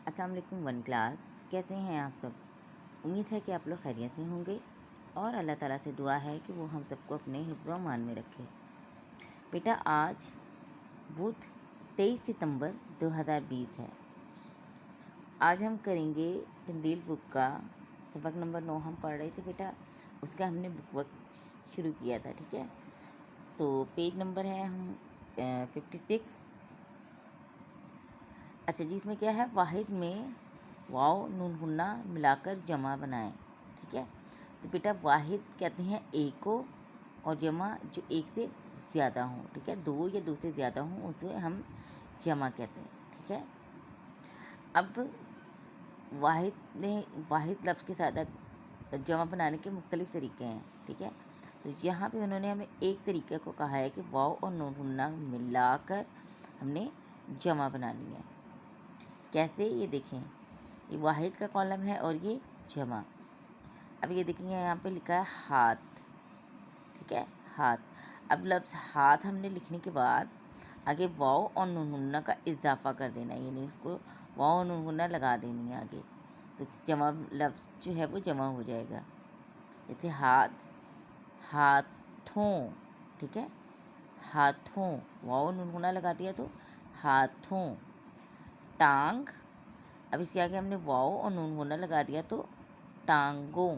السلام علیکم one class, کیسے ہیں آپ سب؟ امید ہے کہ آپ لوگ خیریت سے ہوں گے اور اللہ تعالیٰ سے دعا ہے کہ وہ ہم سب کو اپنے حفظ و امان میں رکھے۔ بیٹا آج بدھ 23 ستمبر 2020 ہے۔ آج ہم کریں گے تندیل بک کا سبق نمبر 9 ہم پڑھ رہے تھے بیٹا، اس کا ہم نے بک وقت شروع کیا تھا، ٹھیک ہے؟ تو پیج نمبر ہے ہم 56۔ اچھا جی، اس میں کیا ہے؟ واحد میں واو نون غنہ ملا کر جمع بنائیں، ٹھیک ہے؟ تو بیٹا واحد کہتے ہیں ایک کو، اور جمع جو ایک سے زیادہ ہوں، ٹھیک ہے؟ دو یا دو سے زیادہ ہوں اسے ہم جمع کہتے ہیں، ٹھیک ہے؟ اب واحد لفظ کے ساتھ جمع بنانے کے مختلف طریقے ہیں، ٹھیک ہے؟ تو یہاں پہ انہوں نے ہمیں ایک طریقے کو کہا ہے کہ واو اور نون غنہ ملا کر ہم نے جمع بنانی ہے۔ کیسے؟ یہ دیکھیں، یہ واحد کا کالم ہے اور یہ جمع۔ اب یہ دیکھیں یہاں پہ لکھا ہے ہاتھ، ٹھیک ہے؟ ہاتھ۔ اب لفظ ہاتھ ہم نے لکھنے کے بعد آگے واو اور نون غنہ کا اضافہ کر دینا ہے، یعنی اس کو واو اور نون غنہ لگا دینی ہے آگے، تو جمع لفظ جو ہے وہ جمع ہو جائے گا۔ جیسے ہاتھ، ہاتھوں، ٹھیک ہے؟ ہاتھوں، واو نون غنہ لگا دیا تو ہاتھوں۔ ٹانگ، اب اس کے آگے ہم نے واو اور نون غنہ لگا دیا تو ٹانگوں۔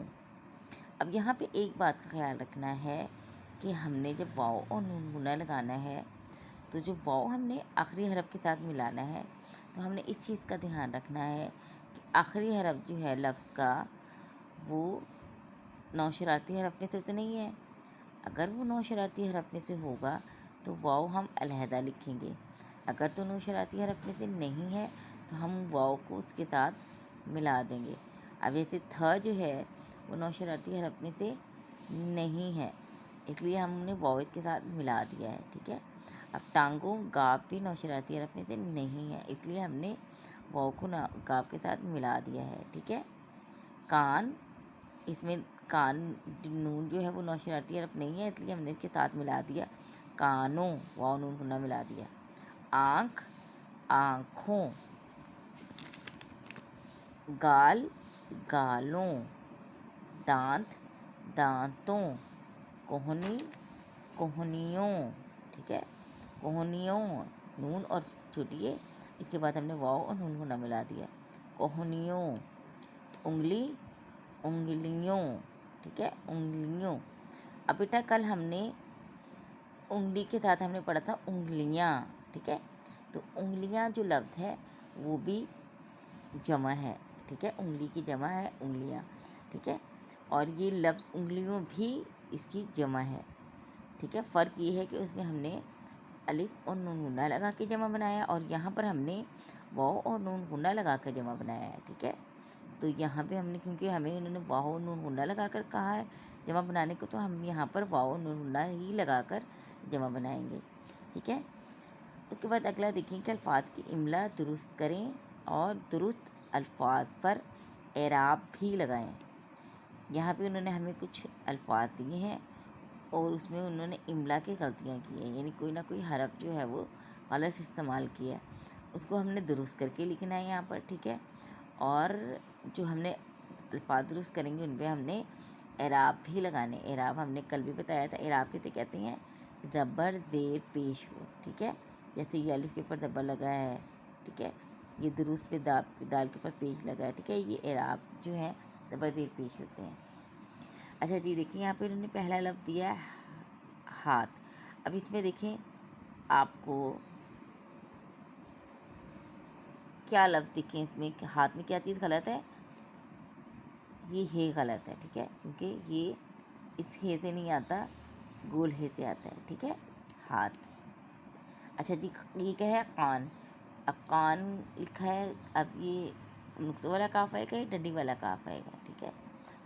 اب یہاں پہ ایک بات کا خیال رکھنا ہے کہ ہم نے جب واو اور نون غنہ لگانا ہے تو جو واو ہم نے آخری حرف کے ساتھ ملانا ہے، تو ہم نے اس چیز کا دھیان رکھنا ہے کہ آخری حرف جو ہے لفظ کا وہ نوشرارتی حرف میں سے تو نہیں ہے۔ اگر وہ نوشرارتی حرف میں سے ہوگا تو واو ہم علیحدہ لکھیں گے، اگر تو نوشرارتی حرف میں سے نہیں ہے تو ہم واو کو اس کے ساتھ ملا دیں گے۔ اب ایسے تھا جو ہے وہ نوشرارتی حرف میں سے نہیں ہے، اس لیے ہم نے واو اس کے ساتھ ملا دیا ہے، ٹھیک ہے؟ اب ٹانگوں، گاپ بھی نوشرارتی حرف میں سے نہیں ہے، اس لیے ہم نے واو کو گاپ کے ساتھ ملا دیا ہے، ٹھیک ہے؟ کان، اس میں کان نون جو ہے وہ نوشرارتی حرف نہیں ہے، اس لیے ہم نے اس کے ساتھ ملا دیا کانوں، واو نون غنہ ملا دیا۔ آنکھ، آنکھوں۔ گال، گالوں۔ دانت، دانتوں۔ کوہنی، کوہنیوں، ٹھیک ہے؟ کوہنیوں، نون اور چھوٹی ہے، اس کے بعد ہم نے واو اور نون غنہ ملا دیا، کوہنیوں۔ انگلی، انگلیوں، ٹھیک ہے؟ انگلیوں۔ اب بیٹا کل ہم نے انگلی کے ساتھ ہم نے پڑھا تھا انگلیاں، ٹھیک ہے؟ تو انگلیاں جو لفظ ہے وہ بھی جمع ہے، ٹھیک ہے؟ انگلی کی جمع ہے انگلیاں، ٹھیک ہے؟ اور یہ لفظ انگلیوں بھی اس کی جمع ہے، ٹھیک ہے؟ فرق یہ ہے کہ اس میں ہم نے الف اور نون غنہ لگا کے جمع بنایا، اور یہاں پر ہم نے واو اور نون غنہ لگا کر جمع بنایا ہے، ٹھیک ہے؟ تو یہاں پہ ہم نے کیونکہ ہمیں انہوں نے واو اور نون غنہ لگا کر کہا ہے جمع بنانے کو، تو ہم یہاں پر واو اور نون غنہ ہی لگا کر جمع بنائیں گے، ٹھیک ہے؟ اس کے بعد اگلا دیکھیں کہ الفاظ کی املا درست کریں اور درست الفاظ پر اعراب بھی لگائیں۔ یہاں پہ انہوں نے ہمیں کچھ الفاظ دیے ہیں اور اس میں انہوں نے املا کی غلطیاں کی ہیں، یعنی کوئی نہ کوئی حرف جو ہے وہ غلط استعمال کیا ہے، اس کو ہم نے درست کر کے لکھنا ہے یہاں پر، ٹھیک ہے؟ اور جو ہم نے الفاظ درست کریں گے ان پہ ہم نے اعراب بھی لگانے۔ اعراب ہم نے کل بھی بتایا تھا، اعراب کسے کہتے ہیں؟ زبر زیر پیش ہو، ٹھیک ہے؟ جیسے یہ الف کے اوپر زبر لگا ہے، ٹھیک ہے؟ یہ درست پہ دال کے اوپر پیش لگا ہے، ٹھیک ہے؟ یہ اعراب جو ہے زبر زیر پیش ہوتے ہیں۔ اچھا جی دیکھیں یہاں پہ انہوں نے پہلا لفظ دیا ہے ہاتھ۔ اب اس میں دیکھیں آپ کو کیا لفظ دکھیں اس میں، ہاتھ میں کیا چیز غلط ہے؟ یہ ہے غلط ہے، ٹھیک ہے؟ کیونکہ یہ اس ہے سے نہیں آتا، گول ہے سے آتا ہے، ٹھیک ہے؟ ہاتھ۔ اچھا جی، یہ کیا ہے؟ کان۔ اب کان لکھا ہے، اب یہ نقطہ والا کاف آئے گا یا ڈنڈی والا کاف آئے گا، ٹھیک ہے؟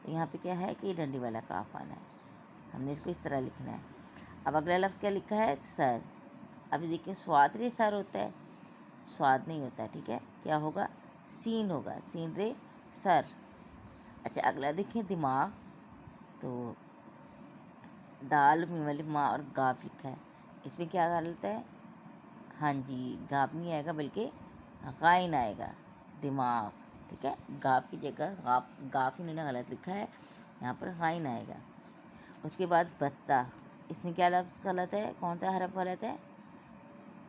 تو یہاں پہ کیا ہے کہ یہ ڈنڈی والا کاف آنا ہے، ہم نے اس کو اس طرح لکھنا ہے۔ اب اگلا لفظ کیا لکھا ہے؟ سر۔ اب دیکھیں سواد رے سر ہوتا ہے، سواد نہیں ہوتا ہے، ٹھیک ہے؟ کیا ہوگا؟ سین ہوگا، سین رے سر۔ اچھا اگلا دیکھیں دماغ، تو دال میم الف ماں اور گاف لکھا ہے، اس میں کیا غلط ہے؟ ہاں جی، گاف نہیں آئے گا بلکہ غائن آئے گا، دماغ، ٹھیک ہے. گاف کی جگہ گاف انہوں نے غلط لکھا ہے، یہاں پر غائن آئے گا. اس کے بعد بستہ، اس میں کیا لفظ غلط ہے، کون سا حرف غلط ہے؟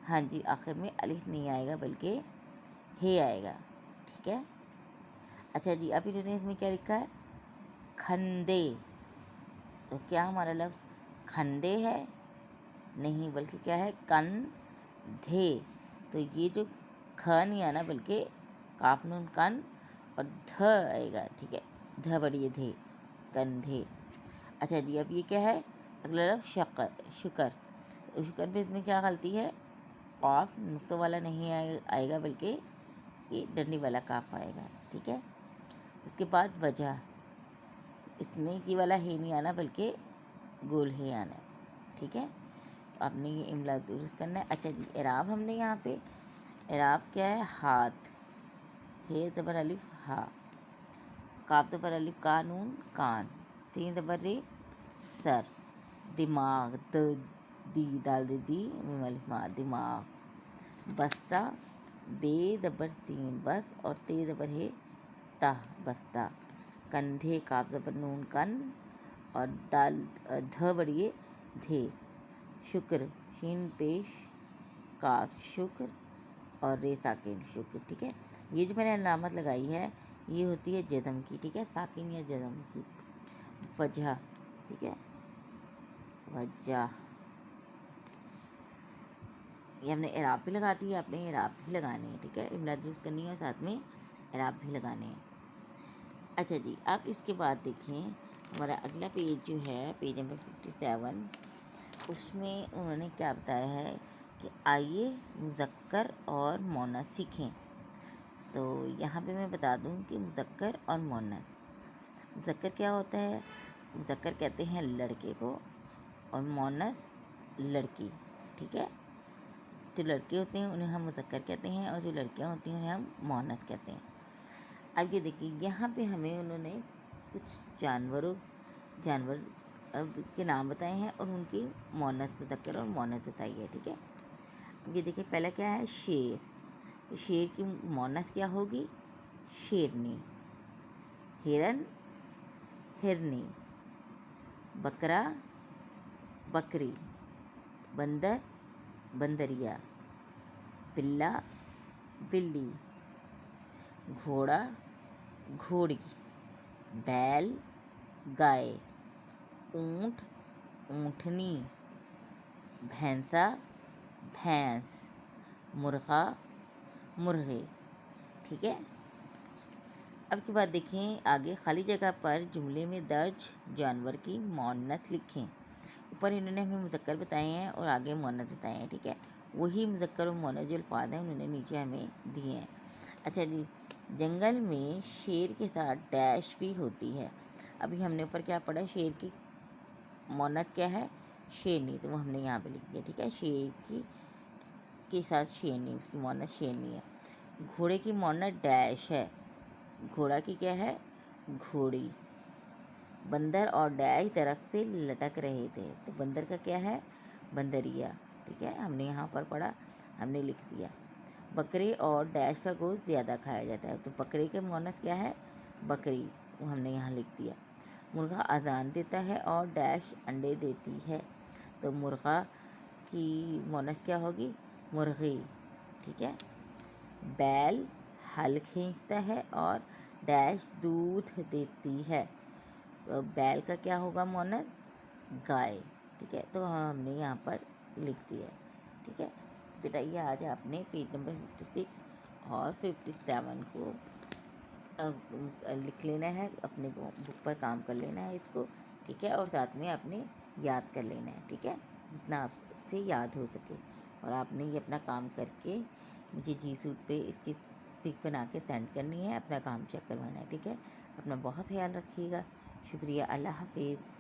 ہاں جی، آخر میں الف نہیں آئے گا بلکہ ہے آئے گا، ٹھیک ہے. اچھا جی، اب انہوں نے اس میں کیا لکھا ہے، کھندے. تو کیا ہمارا لفظ کھندے ہے؟ نہیں، بلکہ کیا ہے، کن دھے. تو یہ جو کھ نہیں آنا بلکہ کاف نون کن اور دھ آئے گا، ٹھیک ہے. دھ بڑی دھے، کندھے. اچھا جی، اب یہ کیا ہے، اگلا لفظ شکر. شکر میں اس میں کیا غلطی ہے، قاف نقطوں والا نہیں آئے گا بلکہ یہ ڈنڈی والا کاف آئے گا، ٹھیک ہے. اس کے بعد وجہ، اس میں کی والا ہے نہیں آنا بلکہ گول ہے آنا ہے، ٹھیک ہے. تو آپ نے یہ املا درست کرنا ہے. اچھا جی، اعراب ہم نے یہاں پہ اعراب کیا ہے، ہاتھ، ہے زبر الف ہا، کاف زبر الف کا نون کان، تین زبر رے سر، دماغ دی دال دی میم الف ما دماغ، بستہ بے زبر سین بس اور تے زبر ہے تہ بستہ، کندھے کاف زبر نون کن اور دال دھ بڑی دھے، شکر شین پیش کاف شکر اور رے ساکن شکر، ٹھیک ہے. یہ جو میں نے علامت لگائی ہے یہ ہوتی ہے جزم کی، ٹھیک ہے، ساکن یا جزم کی. وجہ، ٹھیک ہے، وجہ یہ ہم نے اعراب بھی لگا دی ہے، آپ نے اعراب بھی لگانے ہیں، ٹھیک ہے. املا درست کرنی ہے اور ساتھ میں اعراب بھی لگانے ہیں. اچھا جی، اب اس کے بعد دیکھیں ہمارا اگلا پیج جو ہے، پیج نمبر 57، اس میں انہوں نے کیا بتایا ہے کہ آئیے مذکر اور مؤنث سیکھیں. تو یہاں پہ میں بتا دوں کہ مذکر اور مؤنث، مذکر کیا ہوتا ہے، مذکر کہتے ہیں لڑکے کو اور مؤنث لڑکی، ٹھیک ہے. جو لڑکے ہوتے ہیں انہیں ہم مذکر کہتے ہیں اور جو لڑکیاں ہوتی ہیں انہیں ہم مؤنث کہتے ہیں. اب یہ دیکھیے یہاں پہ ہمیں انہوں نے کچھ جانور کے نام بتائے ہیں اور ان کی مؤنث مذکر اور مؤنث بتائی ہے، ٹھیک ہے. یہ دیکھیے پہلا کیا ہے، شیر. شیر کی مؤنث کیا ہوگی، شیرنی. ہرن ہرنی، بکرا بکری، بندر بندریا، بلا بلی، گھوڑا گھوڑی، بیل گائے، اونٹ اونٹنی، بھینسا بھینس، مرغا مرغے، ٹھیک ہے. اب کی بات دیکھیں آگے، خالی جگہ پر جملے میں درج جانور کی مؤنث لکھیں. اوپر انہوں نے ہمیں مذکر بتائے ہیں اور آگے مؤنث بتائے ہیں، ٹھیک ہے. وہی مذکر و مؤنث جو الفاظ ہیں انہوں نے نیچے ہمیں دیے ہیں. اچھا جی، جنگل میں شیر کے ساتھ ڈیش بھی ہوتی ہے. ابھی ہم نے اوپر کیا پڑھا، شیر کی مؤنث کیا ہے، شیرنی، تو وہ ہم نے یہاں پہ لکھ دیا، ٹھیک ہے. شیر کے ساتھ شیرنی، اس کی مؤنث شیرنی ہے. گھوڑے کی مؤنث ڈیش ہے، گھوڑا کی کیا ہے، گھوڑی. بندر اور ڈیش درخت سے لٹک رہے تھے، تو بندر کا کیا ہے، بندریا، ٹھیک ہے. ہم نے یہاں پر پڑھا، ہم نے لکھ دیا. بکرے اور ڈیش کا گوشت زیادہ کھایا جاتا ہے، تو بکرے کے مؤنث کیا ہے، بکری، وہ ہم نے یہاں لکھ دیا. مرغا اذان دیتا ہے اور ڈیش انڈے دیتی ہے، تو مرغا کی مؤنث کیا ہوگی، مرغی، ٹھیک ہے. بیل ہل کھینچتا ہے اور ڈیش دودھ دیتی ہے، تو بیل کا کیا ہوگا مؤنث، گائے، ٹھیک ہے. تو ہم نے یہاں پر لکھ دیا، ٹھیک ہے. بیٹا یہ آج آپ نے پیج نمبر 56 اور 57 کو لکھ لینا ہے، اپنے بک پر کام کر لینا ہے اس کو، ٹھیک ہے. اور ساتھ میں آپ نے یاد کر لینا ہے، ٹھیک ہے، جتنا آپ سے یاد ہو سکے. اور آپ نے یہ اپنا کام کر کے مجھے جی سوٹ پہ اس کی پک بنا کے سینڈ کرنی ہے، اپنا کام چیک کروانا ہے، ٹھیک ہے. اپنا بہت خیال رکھیے گا. شکریہ، اللہ حافظ.